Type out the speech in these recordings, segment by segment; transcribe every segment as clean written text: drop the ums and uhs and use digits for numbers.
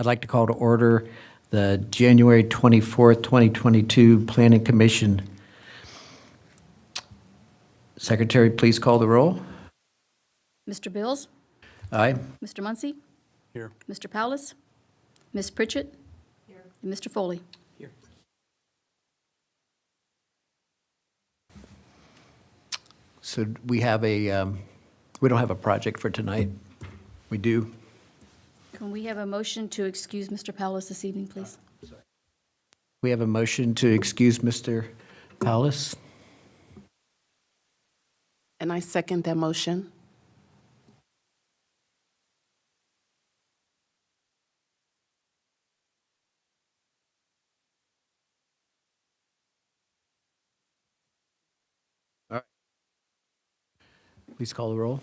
I'd like to call to order the January 24th, 2022 Planning Commission. Secretary, please call the roll. Mr. Bills? Aye. Mr. Muncy? Here. Mr. Powless? Ms. Pritchett? Here. And Mr. Foley? Here. So we have we don't have a project for tonight. We do. Can we have a motion to excuse Mr. Powless this evening, please? We have a motion to excuse Mr. Powless. And I second that motion. Please call the roll.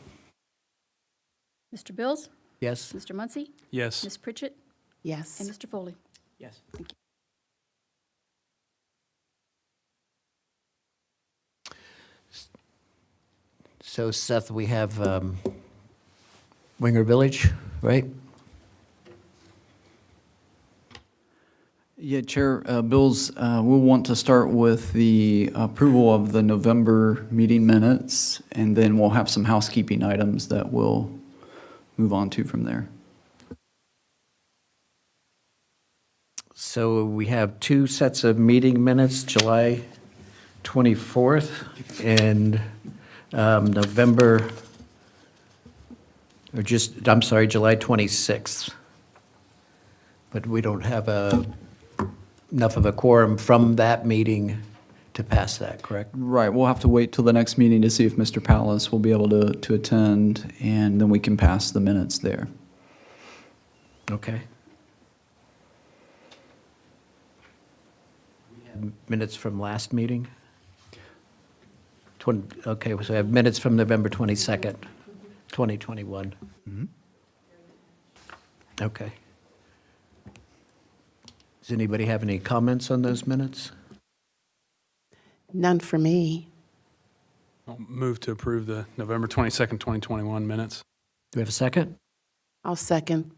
Mr. Bills? Yes. Mr. Muncy? Yes. Ms. Pritchett? Yes. And Mr. Foley? Yes. Thank you. So Seth, we have Winger Village, right? Yeah, Chair, Bills, we'll want to start with the approval of the November meeting minutes, and then we'll have some housekeeping items that we'll move on to from there. So we have two sets of meeting minutes, July 24th and November, I'm sorry, July 26th. But we don't have enough of a quorum from that meeting to pass that, correct? Right, we'll have to wait till the next meeting to see if Mr. Palace will be able to attend, and then we can pass the minutes there. Okay. We have minutes from last meeting? Okay, so we have minutes from November 22nd, 2021. Okay. Does anybody have any comments on those minutes? None for me. I'll move to approve the November 22nd, 2021 minutes. Do we have a second? I'll second.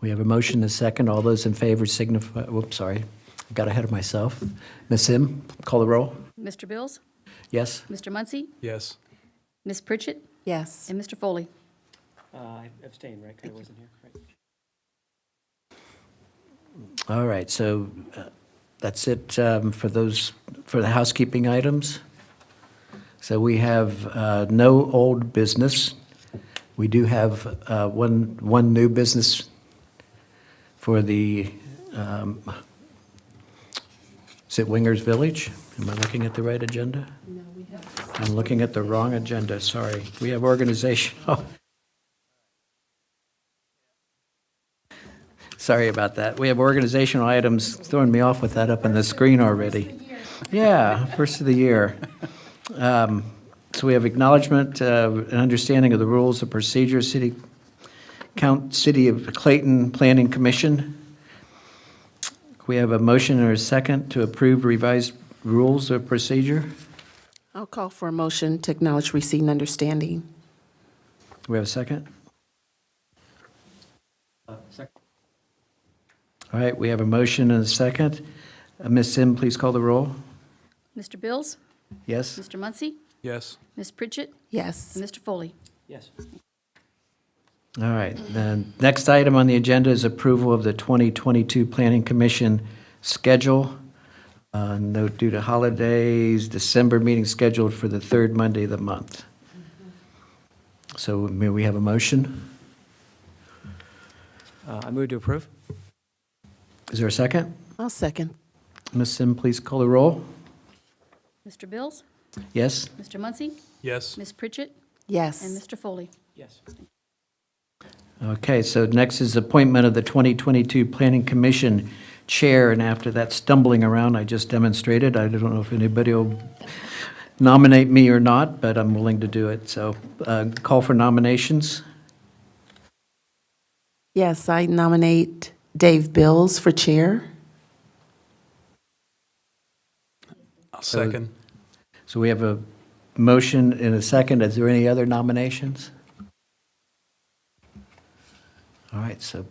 We have a motion and a second. All those in favor signify, whoops, sorry, I got ahead of myself. Ms. Sim, call the roll. Mr. Bills? Yes? Mr. Muncy? Yes. Ms. Pritchett? Yes. And Mr. Foley? I abstained, right, because I wasn't here, right? All right, so that's it for the housekeeping items. So we have no old business. We do have one new business for the, is it Wingers Village? Am I looking at the right agenda? No, we have. I'm looking at the wrong agenda, sorry. We have organizational. Sorry about that. We have organizational items, throwing me off with that up on the screen already. Yeah, first of the year. So we have acknowledgement and understanding of the rules of procedure, City of Clayton Planning Commission. We have a motion or a second to approve revised rules of procedure. I'll call for a motion to acknowledge receipt and understanding. Do we have a second? Second. All right, we have a motion and a second. Ms. Sim, please call the roll. Mr. Bills? Yes? Mr. Muncy? Yes. Ms. Pritchett? Yes. And Mr. Foley? Yes. All right, the next item on the agenda is approval of the 2022 Planning Commission schedule. Note due to holidays, December meeting scheduled for the third Monday of the month. So may we have a motion? I move to approve. Is there a second? I'll second. Ms. Sim, please call the roll. Mr. Bills? Yes? Mr. Muncy? Yes. Ms. Pritchett? Yes. And Mr. Foley? Yes. Okay, so next is appointment of the 2022 Planning Commission Chair, and after that stumbling around I just demonstrated, I don't know if anybody will nominate me or not, but I'm willing to do it. So call for nominations. Yes, I nominate Dave Bills for chair. I'll second. So we have a motion and a second. Is there any other nominations? All right, so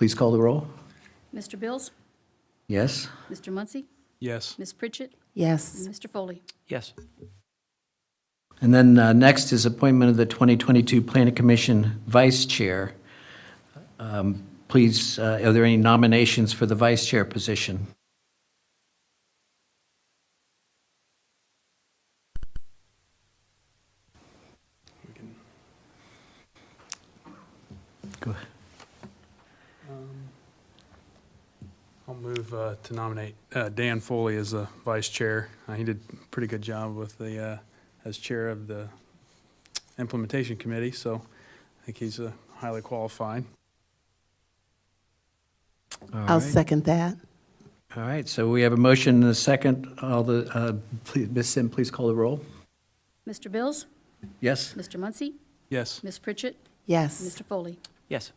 please call the roll. Mr. Bills? Yes? Mr. Muncy? Yes. Ms. Pritchett? Yes. And Mr. Foley? Yes. And then next is appointment of the 2022 Planning Commission Vice Chair. Please, are there any nominations for the Vice Chair position? Go ahead. I'll move to nominate Dan Foley as the vice chair. He did a pretty good job with the, as chair of the implementation committee, so I think he's highly qualified. All I'll right. second that. All right, so we have a motion and a second. Please, Ms. Sim, please call the roll. Mr. Bills? Yes? Mr. Muncy? Yes. Ms. Pritchett? Yes. Mr. Foley? Yes.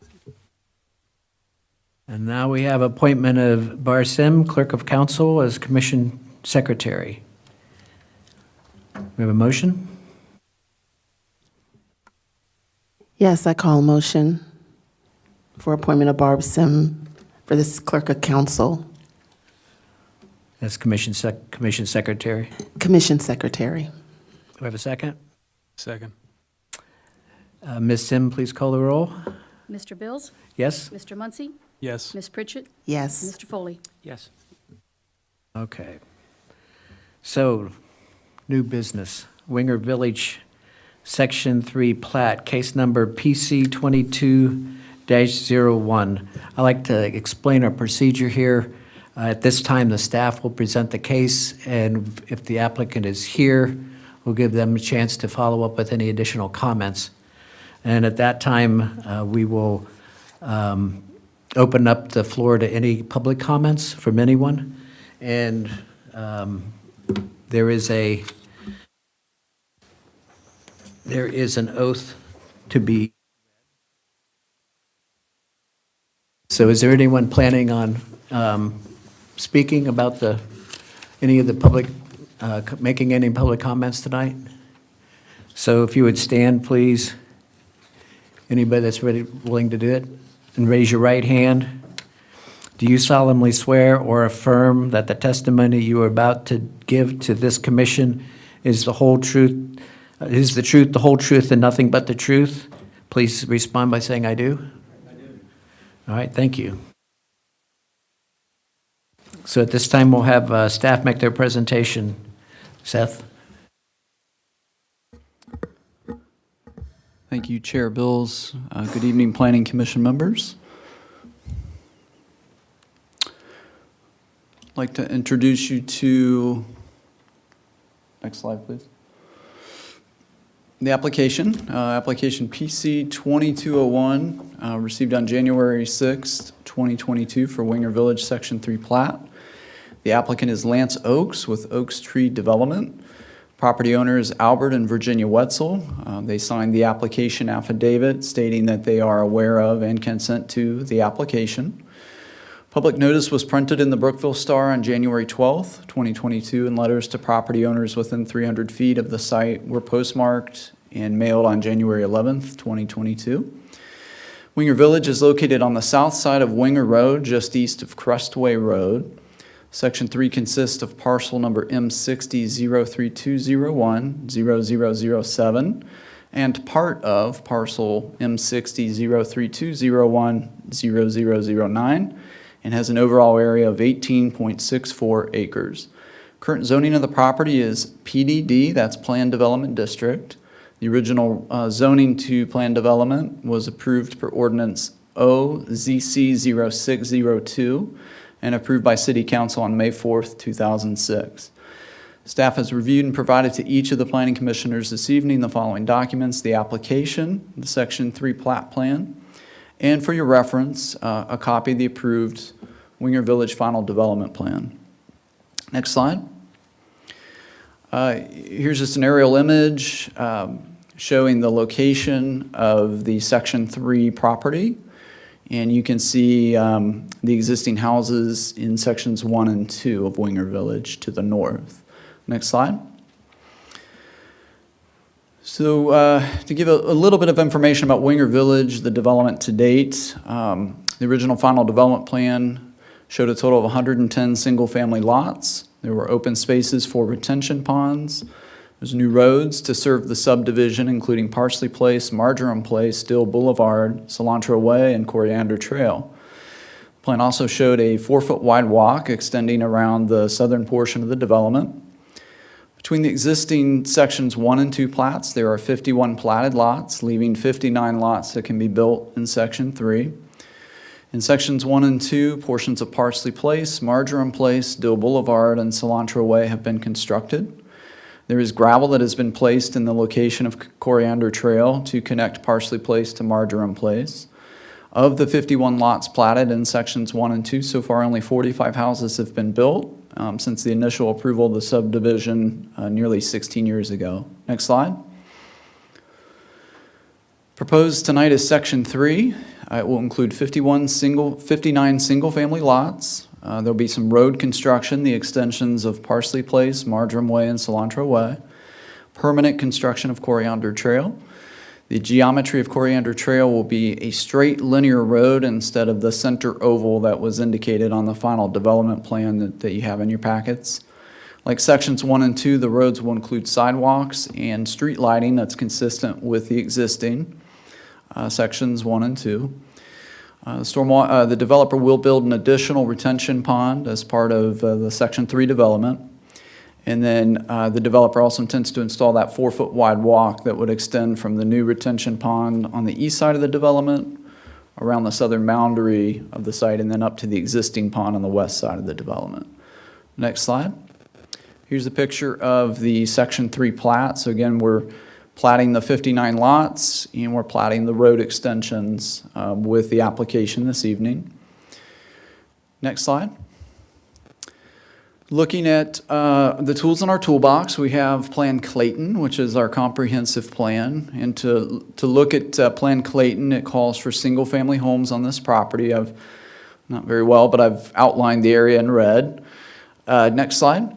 And now we have appointment of Bar Sim, Clerk of Council, as Commission Secretary. We have a motion? Yes, I call a motion for appointment of Barb Sim for this clerk of council, As Commission Secretary. commission secretary. Do we have a second? Second. Ms. Sim, please call the roll. Mr. Bills? Yes? Mr. Muncy? Yes. Ms. Pritchett? Yes. Mr. Foley? Yes. Okay. So, new business, Winger Village, Section 3 plat, case number PC 22-01. I'd like to explain our procedure here. At this time, the staff will present the case, and if the applicant is here, we'll give them a chance to follow up with any additional comments. And at that time, we will open up the floor to any public comments from anyone. And there is an oath to be. So is there anyone planning on speaking about any of the public, making any public comments tonight? So if you would stand, please. Anybody that's willing to do it? And raise your right hand. Do you solemnly swear or affirm that the testimony you are about to give to this commission is the whole truth, is the truth, the whole truth, and nothing but the truth? Please respond by saying, I do. I do. All right, thank you. So at this time, we'll have staff make their presentation. Seth? Thank you, Chair Bills. Good evening, Planning Commission members. I'd like to introduce you to, next slide, please. The application, application PC 2201, received on January 6th, 2022 for Winger Village Section 3 plat. The applicant is Lance Oaks with Oaks Tree Development. Property owner is Albert and Virginia Wetzel. They signed the application affidavit stating that they are aware of and consent to the application. Public notice was printed in the Brookville Star on January 12th, 2022, and letters to property owners within 300 feet of the site were postmarked and mailed on January 11th, 2022. Winger Village is located on the south side of Winger Road, just east of Crestway Road. Section 3 consists of parcel number M60-03201-0007 and part of parcel M60-03201-0009 and has an overall area of 18.64 acres. Current zoning of the property is PDD, that's Planned Development District. The original zoning to planned development was approved per ordinance OZC 0602 and approved by City Council on May 4th, 2006. Staff has reviewed and provided to each of the planning commissioners this evening the following documents: the application, the Section 3 plat plan, and for your reference, a copy of the approved Winger Village Final Development Plan. Next slide. Here's just an aerial image showing the location of the Section 3 property. And you can see the existing houses in Sections 1 and 2 of Winger Village to the north. Next slide. So to give a little bit of information about Winger Village, the development to date, The original final development plan showed a total of 110 single-family lots. There were open spaces for retention ponds. There's new roads to serve the subdivision, including Parsley Place, Marjoram Place, Dill Boulevard, Cilantro Way, and Coriander Trail. The plan also showed a 4-foot wide walk extending around the southern portion of the development. Between the existing sections 1 and 2 plats, there are 51 platted lots, leaving 59 lots that can be built in section 3. In sections 1 and 2, portions of Parsley Place, Marjoram Place, Dill Boulevard, and Cilantro Way have been constructed. There is gravel that has been placed in the location of Coriander Trail to connect Parsley Place to Marjoram Place. Of the 51 lots platted in sections 1 and 2, so far only 45 houses have been built since the initial approval of the subdivision nearly 16 years ago. Next slide. Proposed tonight is section 3. It will include 59 single-family lots. There'll be some road construction, the extensions of Parsley Place, Marjoram Way, and Cilantro Way. Permanent construction of Coriander Trail. The geometry of Coriander Trail will be a straight linear road instead of the center oval that was indicated on the final development plan that you have in your packets. Like sections 1 and 2, the roads will include sidewalks and street lighting that's consistent with the existing sections 1 and 2. The developer will build an additional retention pond as part of the Section 3 development. And then the developer also intends to install that 4-foot wide walk that would extend from the new retention pond on the east side of the development, around the southern boundary of the site, and then up to the existing pond on the west side of the development. Next slide. Here's a picture of the Section 3 plat. So again, we're platting the 59 lots, and we're platting the road extensions with the application this evening. Next slide. Looking at the tools in our toolbox, we have Plan Clayton, which is our comprehensive plan. And to look at Plan Clayton, it calls for single-family homes on this property. Not very well, but I've outlined the area in red. Next slide.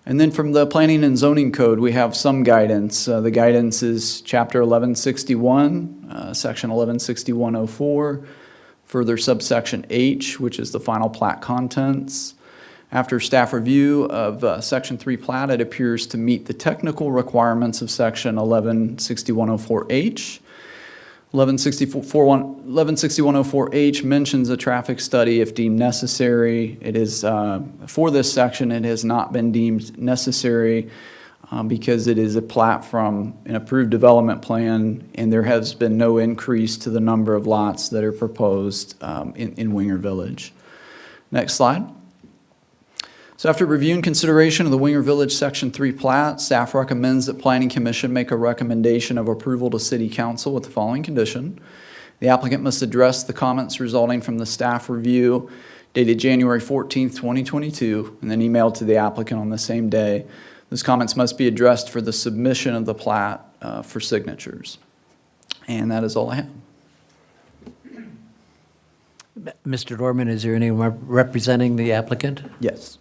And then from the Planning and Zoning Code, we have some guidance. The guidance is Chapter 1161, Section 116104, further subsection H, which is the final plat contents. After staff review of Section 3 plat, it appears to meet the technical requirements of Section 116104H. 116104H mentions a traffic study if deemed necessary. It is, for this section, it has not been deemed necessary because it is a plat from an approved development plan, and there has been no increase to the number of lots that are proposed in Winger Village. Next slide. So after review and consideration of the Winger Village Section 3 plat, staff recommends that Planning Commission make a recommendation of approval to City Council with the following condition. The applicant must address the comments resulting from the staff review dated January 14th, 2022, and then emailed to the applicant on the same day. Those comments must be addressed for the submission of the plat for signatures. And that is all I have. Mr. Dorman, is there anyone representing the applicant? Yes.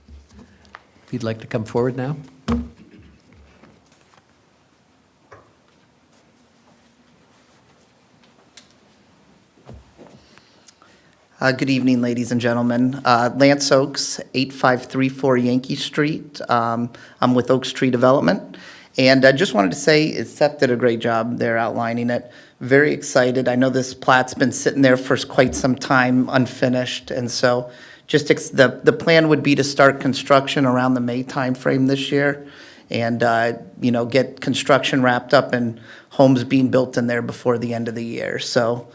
If you'd like to come forward now. Good evening, ladies and gentlemen. Lance Oaks, 8534 Yankee Street. I'm with Oaks Tree Development. And I just wanted to say, Seth did a great job there outlining it. Very excited. I know this plat's been sitting there for quite some time, unfinished. And so just the plan would be to start construction around the May timeframe this year and, get construction wrapped up and homes being built in there before the end of the year. So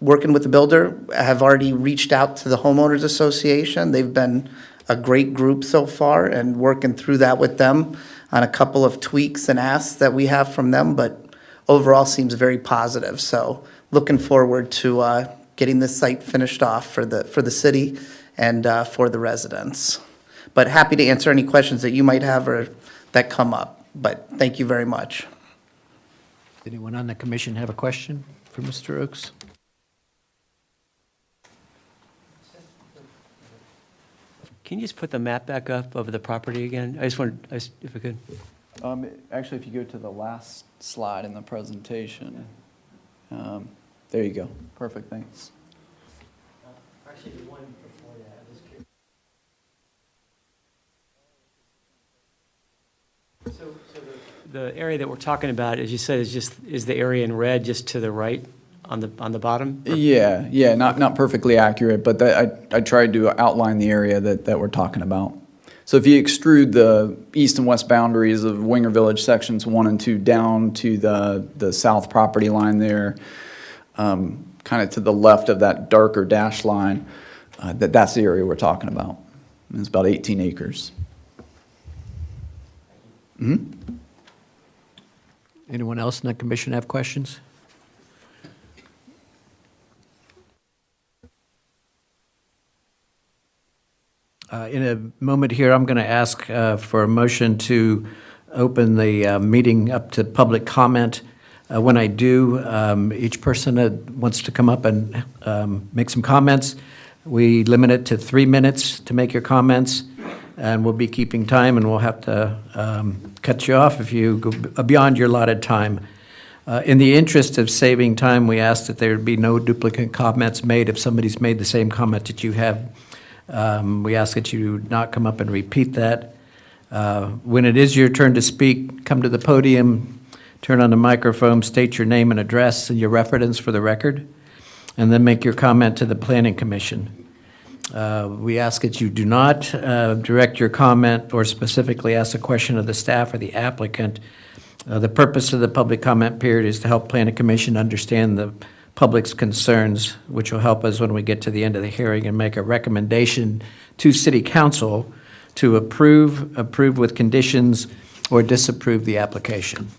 working with the builder, I have already reached out to the Homeowners Association. They've been a great group so far and working through that with them on a couple of tweaks and asks that we have from them, but overall seems very positive. So looking forward to getting this site finished off for the city and for the residents. But happy to answer any questions that you might have or that come up. But thank you very much. Anyone on the commission have a question for Mr. Oaks? Can you just put the map back up of the property again? I just wanted, if I could. Actually, if you go to the last slide in the presentation, There you go. Perfect, thanks. Actually, the one before that, I was curious. So the area that we're talking about, as you said, is the area in red just to the right on the bottom? Yeah, not perfectly accurate, but I tried to outline the area that we're talking about. So if you extrude the east and west boundaries of Winger Village sections 1 and 2 down to the south property line there, kind of to the left of that darker dash line, that's the area we're talking about. And it's about 18 acres. Anyone else in the commission have questions? In a moment here, I'm going to ask for a motion to open the meeting up to public comment. When I do, each person that wants to come up and make some comments, we limit it to 3 minutes to make your comments, and we'll be keeping time, and we'll have to cut you off if you go beyond your allotted time. In the interest of saving time, we ask that there be no duplicate comments made. If somebody's made the same comment that you have, we ask that you not come up and repeat that. When it is your turn to speak, come to the podium, turn on the microphone, state your name and address and your reference for the record, and then make your comment to the Planning Commission. We ask that you do not direct your comment or specifically ask a question of the staff or the applicant. The purpose of the public comment period is to help Planning Commission understand the public's concerns, which will help us when we get to the end of the hearing and make a recommendation to City Council to approve with conditions, or disapprove the application.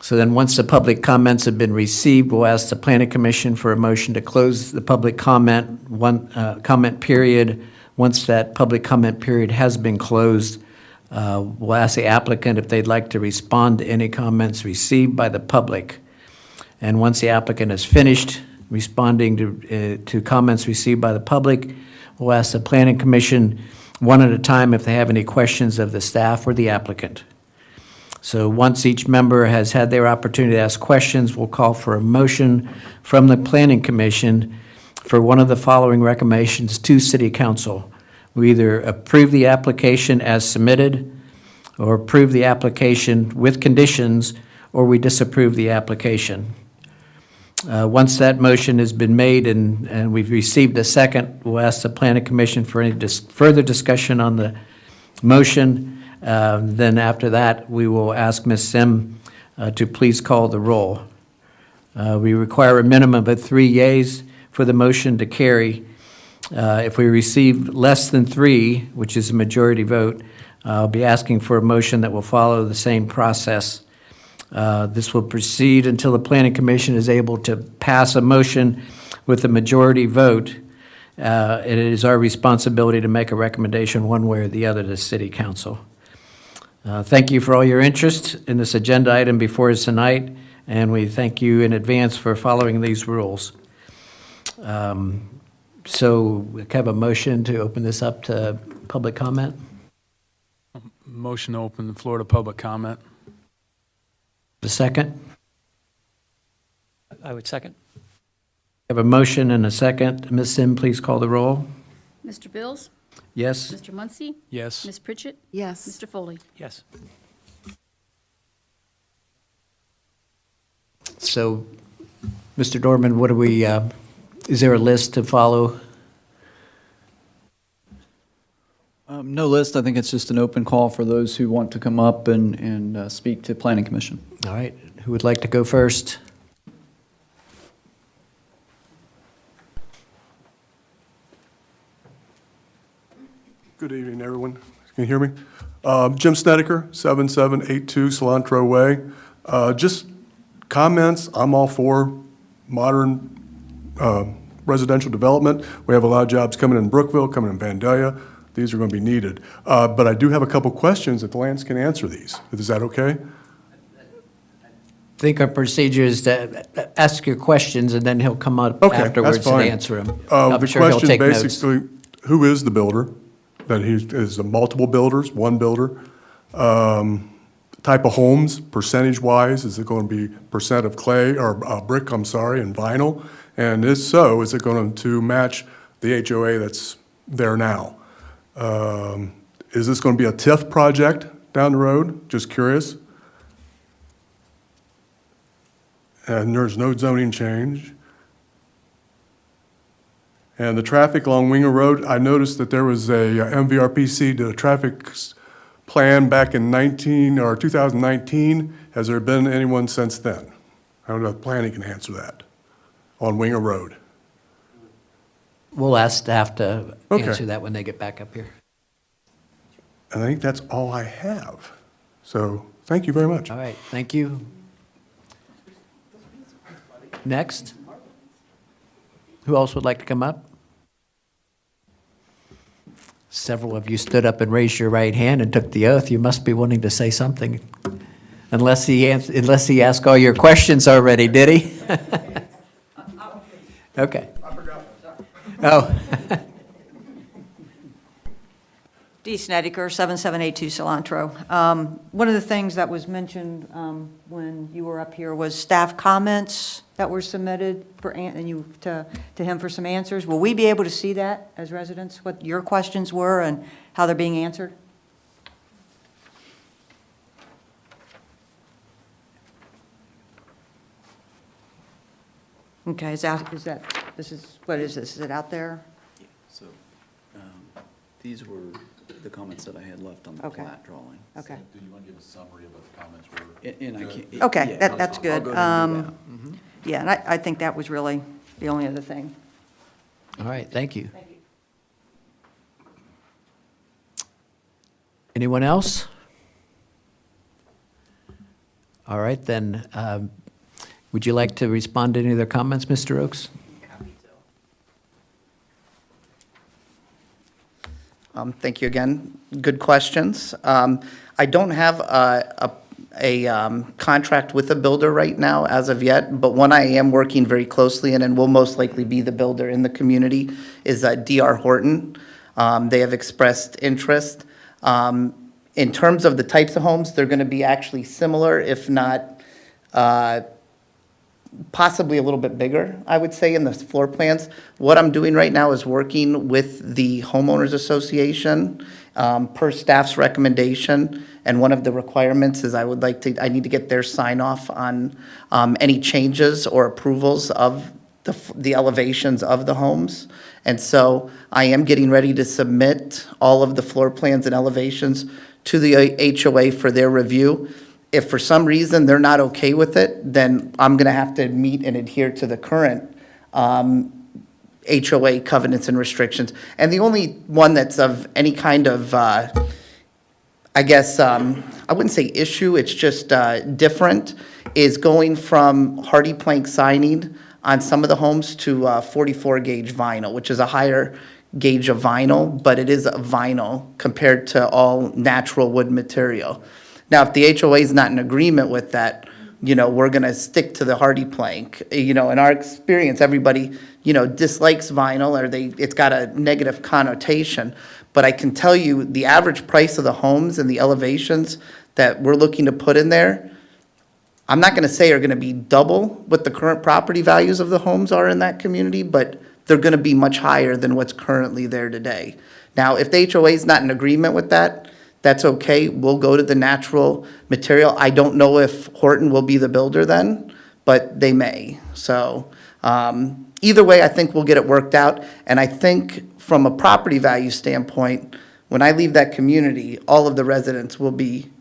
So then, once the public comments have been received, we'll ask the Planning Commission for a motion to close the public comment period. Once that public comment period has been closed, we'll ask the applicant if they'd like to respond to any comments received by the public. And once the applicant has finished responding to comments received by the public, we'll ask the Planning Commission one at a time if they have any questions of the staff or the applicant. So once each member has had their opportunity to ask questions, we'll call for a motion from the Planning Commission for one of the following recommendations to City Council. We either approve the application as submitted, or approve the application with conditions, or we disapprove the application. Once that motion has been made and we've received a second, we'll ask the Planning Commission for any further discussion on the motion. Then after that, we will ask Ms. Sim to please call the roll. We require a minimum of 3 yeas for the motion to carry. If we receive less than 3, which is a majority vote, I'll be asking for a motion that will follow the same process. This will proceed until the Planning Commission is able to pass a motion with a majority vote. It is our responsibility to make a recommendation one way or the other to City Council. Thank you for all your interest in this agenda item before us tonight, and we thank you in advance for following these rules. So we have a motion to open this up to public comment. Motion to open the floor to public comment. A second? I would second. Have a motion and a second. Ms. Sim, please call the roll. Mr. Bills? Yes? Mr. Muncy? Yes. Ms. Pritchett? Yes. Mr. Foley? Yes. So, Mr. Dorman, what do we, is there a list to follow? No list. I think it's just an open call for those who want to come up and speak to Planning Commission. All right, who would like to go first? Good evening, everyone. Can you hear me? Jim Snedeker, 7782 Cilantro Way. Just comments, I'm all for modern residential development. We have a lot of jobs coming in Brookville, coming in Vandalia. These are going to be needed. But I do have a couple questions if Lance can answer these. Is that okay? I think our procedure is to ask your questions, and then he'll come up Okay, that's afterwards and fine. answer them. I'm The sure he'll question take notes. basically, who is the builder? That he is a multiple builders, one builder? type of homes, percentage-wise? Is it going to be percent of clay, or brick, I'm sorry, and vinyl? And if so, is it going to match the HOA that's there now? Is this going to be a TIF project down the road? Just curious. And there's no zoning change. And the traffic along Winger Road, I noticed that there was a MVRPC did a traffic plan back in 2019. Has there been anyone since then? I don't know if planning can answer that on Winger Road. We'll ask staff to Okay. answer that when they get back up here. And I think that's all I have. So thank you very much. All right, thank you. Next. Who else would like to come up? Several of you stood up and raised your right hand and took the oath. You must be wanting to say something. Unless he asked all your questions already, did he? Okay. I forgot. Oh. Dee Snedeker, 7782 Cilantro. One of the things that was mentioned when you were up here was staff comments that were submitted to him for some answers. Will we be able to see that as residents, what your questions were and how they're being answered? Okay, what is this? Is it out there? So, these were the comments that I had left on the Okay. plat drawing. Okay. Do you want to give a summary of what the comments were? And I can't. Okay, yeah, that's I'll good. go ahead and do that. Yeah, and I think that was really the only other thing. All right, thank you. Anyone else? All right, then, would you like to respond to any of their comments, Mr. Oakes? Thank you again. Good questions. I don't have a contract with a builder right now as of yet, but one I am working very closely in and will most likely be the builder in the community is D.R. Horton. They have expressed interest. In terms of the types of homes, they're going to be actually similar, if not possibly a little bit bigger, I would say, in the floor plans. What I'm doing right now is working with the homeowners association per staff's recommendation, and one of the requirements is I need to get their sign off on any changes or approvals of the elevations of the homes. And so I am getting ready to submit all of the floor plans and elevations to the HOA for their review. If for some reason they're not okay with it, then I'm going to have to meet and adhere to the current HOA covenants and restrictions. And the only one that's of any kind of, I wouldn't say issue, it's just different, is going from hardy plank siding on some of the homes to 44 gauge vinyl, which is a higher gauge of vinyl, but it is a vinyl compared to all natural wood material. Now, if the HOA is not in agreement with that, we're going to stick to the hardy plank. In our experience, everybody, dislikes vinyl, or it's got a negative connotation. But I can tell you the average price of the homes and the elevations that we're looking to put in there, I'm not going to say are going to be double what the current property values of the homes are in that community, but they're going to be much higher than what's currently there today. Now, if the HOA is not in agreement with that, that's okay. We'll go to the natural material. I don't know if Horton will be the builder then, but they may. So either way, I think we'll get it worked out. And I think from a property value standpoint, when I leave that community, all of the residents will be,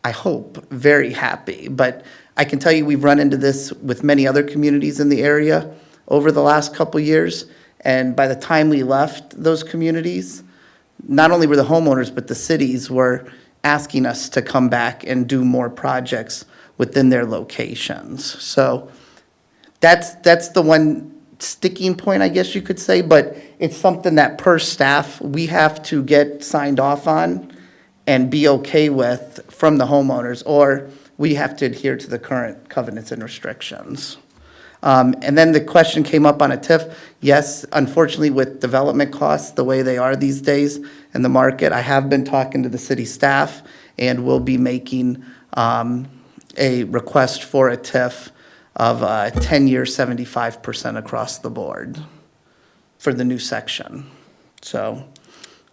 I hope, very happy. But I can tell you we've run into this with many other communities in the area over the last couple years. And by the time we left those communities, not only were the homeowners, but the cities were asking us to come back and do more projects within their locations. So that's the one sticking point, I guess you could say, but it's something that per staff, we have to get signed off on and be okay with from the homeowners, or we have to adhere to the current covenants and restrictions. And then the question came up on a TIF. Yes, unfortunately, with development costs the way they are these days in the market, I have been talking to the city staff and we'll be making a request for a TIF of 10-year 75% across the board for the new section. So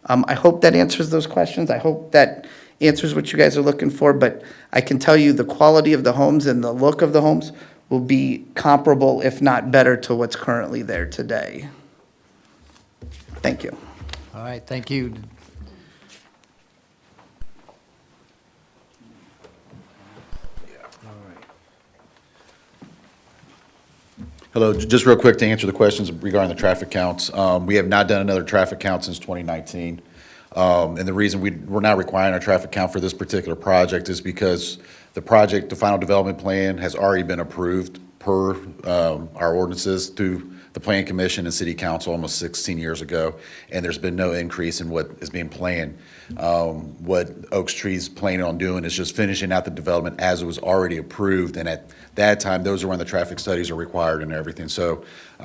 I hope that answers those questions. I hope that answers what you guys are looking for, but I can tell you the quality of the homes and the look of the homes will be comparable, if not better, to what's currently there today. Thank you. All right, thank you. Hello, just real quick to answer the questions regarding the traffic counts. We have not done another traffic count since 2019. And the reason we're not requiring a traffic count for this particular project is because the project, the final development plan, has already been approved per our ordinances through the Plan Commission and City Council almost 16 years ago, and there's been no increase in what is being planned. What Oak Tree's planning on doing is just finishing out the development as it was already approved, and at that time, those are when the traffic studies are required and everything. So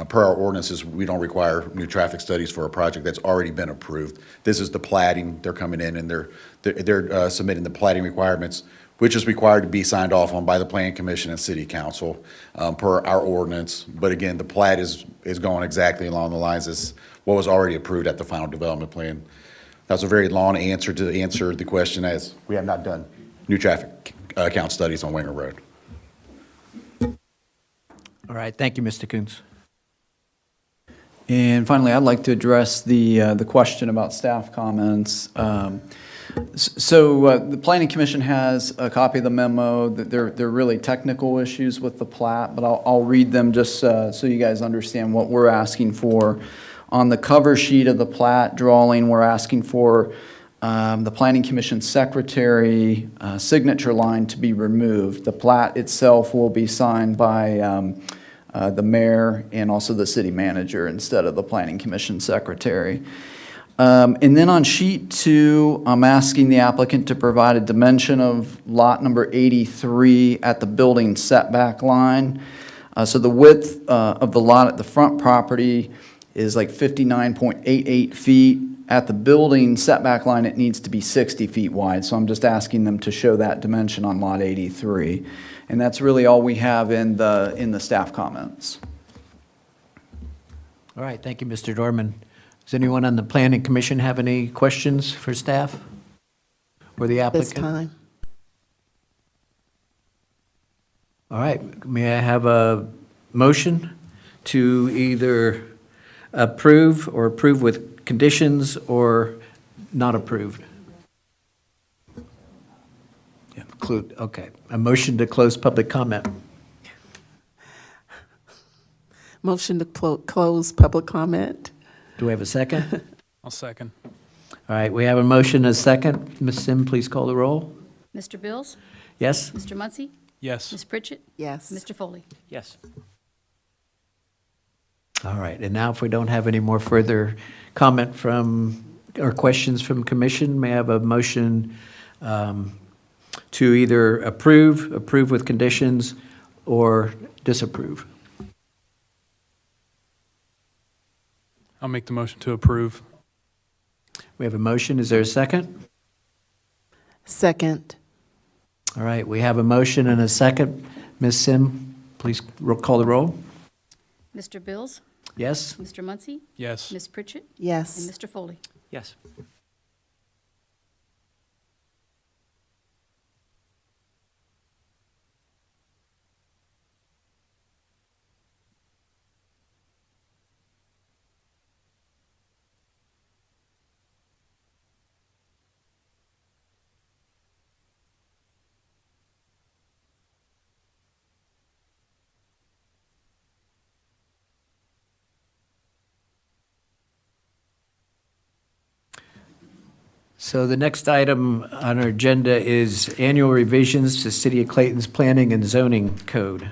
per our ordinances, we don't require new traffic studies for a project that's already been approved. This is the plating. They're coming in and they're submitting the plating requirements, which is required to be signed off on by the Plan Commission and City Council per our ordinance. But again, the plat is going exactly along the lines as what was already approved at the final development plan. That's a very long answer to answer the question, as we have not done new traffic count studies on Winger Road. All right, thank you, Mr. Coons. And finally, I'd like to address the question about staff comments. So the Planning Commission has a copy of the memo. That they're really technical issues with the plat, but I'll read them just so you guys understand what we're asking for. On the cover sheet of the plat drawing, we're asking for the Planning Commission secretary signature line to be removed. The plat itself will be signed by the mayor and also the city manager instead of the Planning Commission secretary. And then on sheet 2, I'm asking the applicant to provide a dimension of lot number 83 at the building setback line. So the width of the lot at the front property is like 59.88 feet. At the building setback line, it needs to be 60 feet wide. So I'm just asking them to show that dimension on lot 83. And that's really all we have in the staff comments. All right, thank you, Mr. Dorman. Does anyone on the Planning Commission have any questions for staff or the applicant? This time. All right, may I have a motion to either approve or approve with conditions or not approved? Yeah, include, okay. A motion to close public comment. Motion to close public comment. Do we have a second? I'll second. All right, we have a motion and a second. Ms. Sim, please call the roll. Mr. Bills? Yes? Mr. Muncy? Yes. Ms. Pritchett? Yes. Mr. Foley? Yes. All right, and now if we don't have any more further comment from, or questions from commission, may I have a motion to either approve with conditions, or disapprove? I'll make the motion to approve. We have a motion, is there a second? Second. All right, we have a motion and a second. Ms. Sim, please call the roll. Mr. Bills? Yes? Mr. Muncy? Yes. Ms. Pritchett? And Yes. Mr. Foley? Yes. So the next item on our agenda is annual revisions to City of Clayton's Planning and Zoning Code.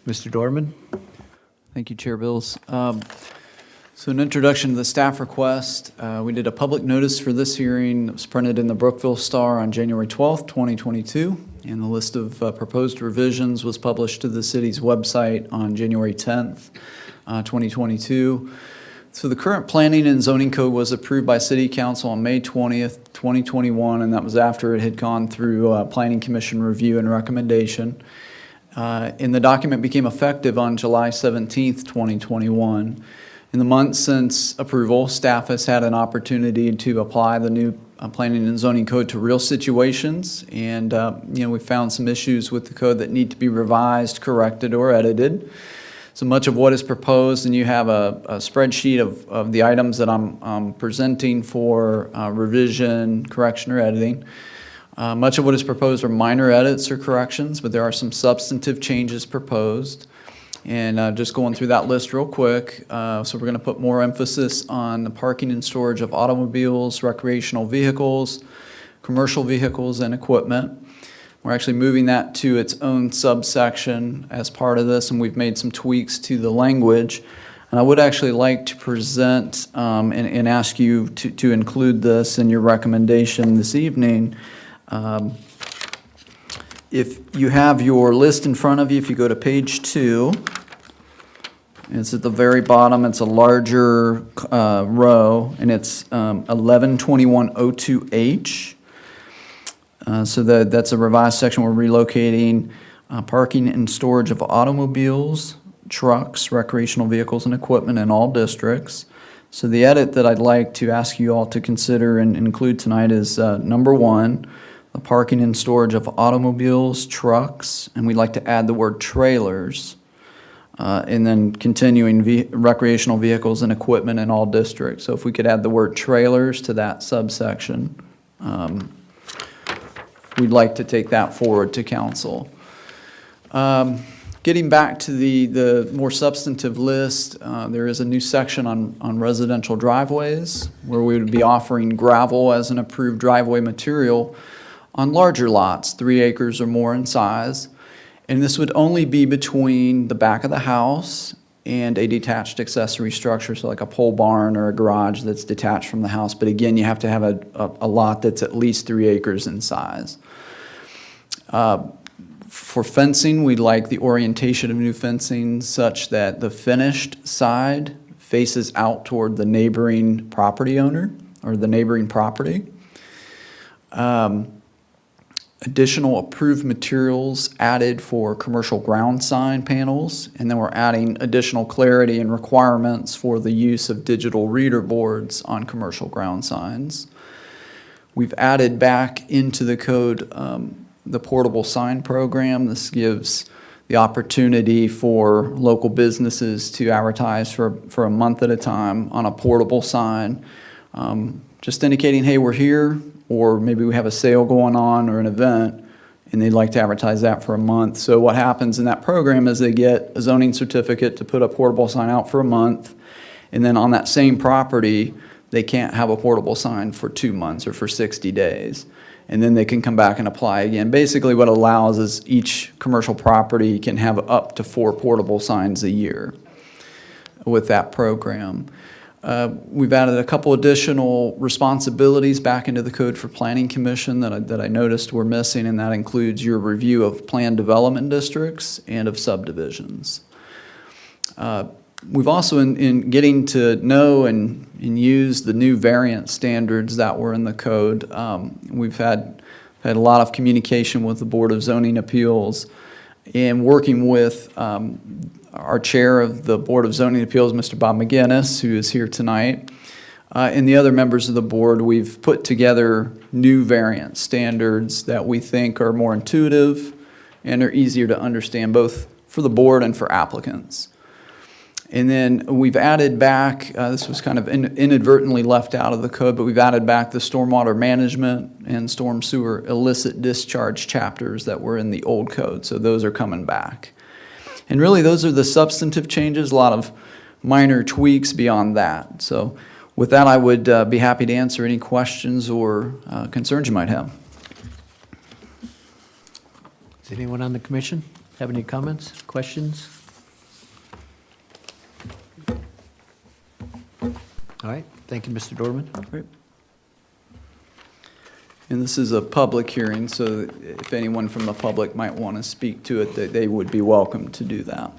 Mr. Dorman? Thank you, Chair Bills. So an introduction to the staff request. We did a public notice for this hearing. It was printed in the Brookville Star on January 12th, 2022. And the list of proposed revisions was published to the city's website on January 10th, 2022. So the current planning and zoning code was approved by City Council on May 20th, 2021, and that was after it had gone through Planning Commission review and recommendation. And the document became effective on July 17th, 2021. In the months since approval, staff has had an opportunity to apply the new planning and zoning code to real situations. And, we found some issues with the code that need to be revised, corrected, or edited. So much of what is proposed, and you have a spreadsheet of the items that I'm presenting for revision, correction, or editing. Much of what is proposed are minor edits or corrections, but there are some substantive changes proposed. And just going through that list real quick, so we're going to put more emphasis on the parking and storage of automobiles, recreational vehicles, commercial vehicles, and equipment. We're actually moving that to its own subsection as part of this, and we've made some tweaks to the language. And I would actually like to present and ask you to include this in your recommendation this evening. If you have your list in front of you, if you go to page 2, it's at the very bottom, it's a larger row, and it's 112102H. So that's a revised section. We're relocating parking and storage of automobiles, trucks, recreational vehicles, and equipment in all districts. So the edit that I'd like to ask you all to consider and include tonight is number 1, the parking and storage of automobiles, trucks, and we'd like to add the word trailers, and then continuing recreational vehicles and equipment in all districts. So if we could add the word trailers to that subsection, we'd like to take that forward to council. Getting back to the more substantive list, there is a new section on residential driveways where we would be offering gravel as an approved driveway material on larger lots, 3 acres or more in size. And this would only be between the back of the house and a detached accessory structure, so like a pole barn or a garage that's detached from the house. But again, you have to have a lot that's at least 3 acres in size. For fencing, we'd like the orientation of new fencing such that the finished side faces out toward the neighboring property owner or the neighboring property. Additional approved materials added for commercial ground sign panels, and then we're adding additional clarity and requirements for the use of digital reader boards on commercial ground signs. We've added back into the code the portable sign program. This gives the opportunity for local businesses to advertise for a month at a time on a portable sign, just indicating, hey, we're here, or maybe we have a sale going on or an event, and they'd like to advertise that for a month. So what happens in that program is they get a zoning certificate to put a portable sign out for a month, and then on that same property, they can't have a portable sign for 2 months or for 60 days. And then they can come back and apply again. Basically what it allows is each commercial property can have up to 4 portable signs a year with that program. We've added a couple additional responsibilities back into the code for Planning Commission that I noticed were missing, and that includes your review of planned development districts and of subdivisions. We've also, in getting to know and use the new variance standards that were in the code, we've had a lot of communication with the Board of Zoning Appeals, and working with our chair of the Board of Zoning Appeals, Mr. Bob McGinnis, who is here tonight, and the other members of the board. We've put together new variance standards that we think are more intuitive and are easier to understand both for the board and for applicants. And then we've added back, this was kind of inadvertently left out of the code, but we've added back the stormwater management and storm sewer illicit discharge chapters that were in the old code. So those are coming back. And really those are the substantive changes, a lot of minor tweaks beyond that. So with that, I would be happy to answer any questions or concerns you might have. Does anyone on the commission have any comments, questions? All right, thank you, Mr. Dorman. Great. And this is a public hearing, so if anyone from the public might want to speak to it, they would be welcome to do that.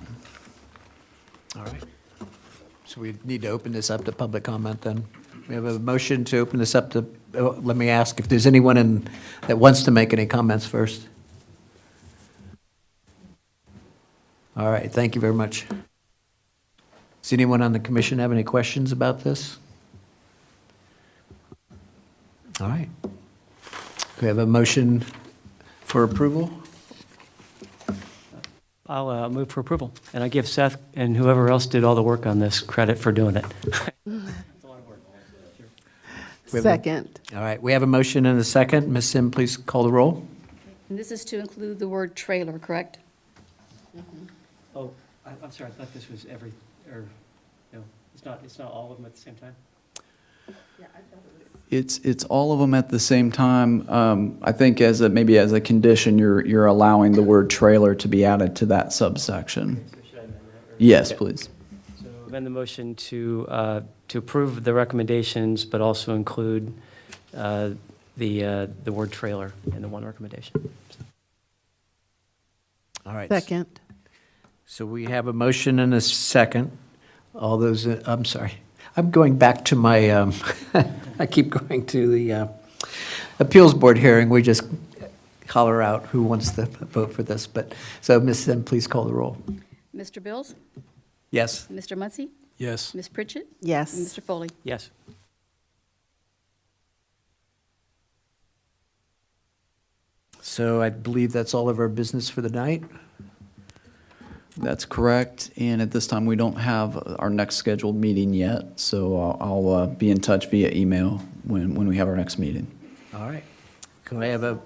All right. So we need to open this up to public comment then. We have a motion to open this up to, let me ask if there's anyone that wants to make any comments first. All right, thank you very much. Does anyone on the commission have any questions about this? All right. We have a motion for approval. I'll move for approval, and I give Seth and whoever else did all the work on this credit for doing it. Second. All right, we have a motion and a second. Ms. Sim, please call the roll. And this is to include the word trailer, correct? Oh, I'm sorry, I thought this was no, it's not all of them at the same time? It's all of them at the same time. I think maybe as a condition, you're allowing the word trailer to be added to that subsection. So should I amend that? Yes, please. So amend the motion to approve the recommendations, but also include the word trailer in the one recommendation. All right. Second. So we have a motion and a second. All those, I'm sorry. I'm going back to my, I keep going to the appeals board hearing. We just holler out who wants to vote for this. But, so Ms. Sim, please call the roll. Mr. Bills? Yes. Mr. Muncy? Yes. Ms. Pritchett? And Yes. Mr. Foley? Yes. So I believe that's all of our business for the night. That's correct. And at this time, we don't have our next scheduled meeting yet, so I'll be in touch via email when we have our next meeting. All right. Can I have a,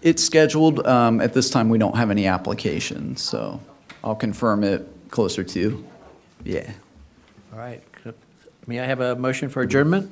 It's scheduled. At this time, we don't have any applications, so I'll confirm it closer to. Yeah. all right. May I have a motion for adjournment?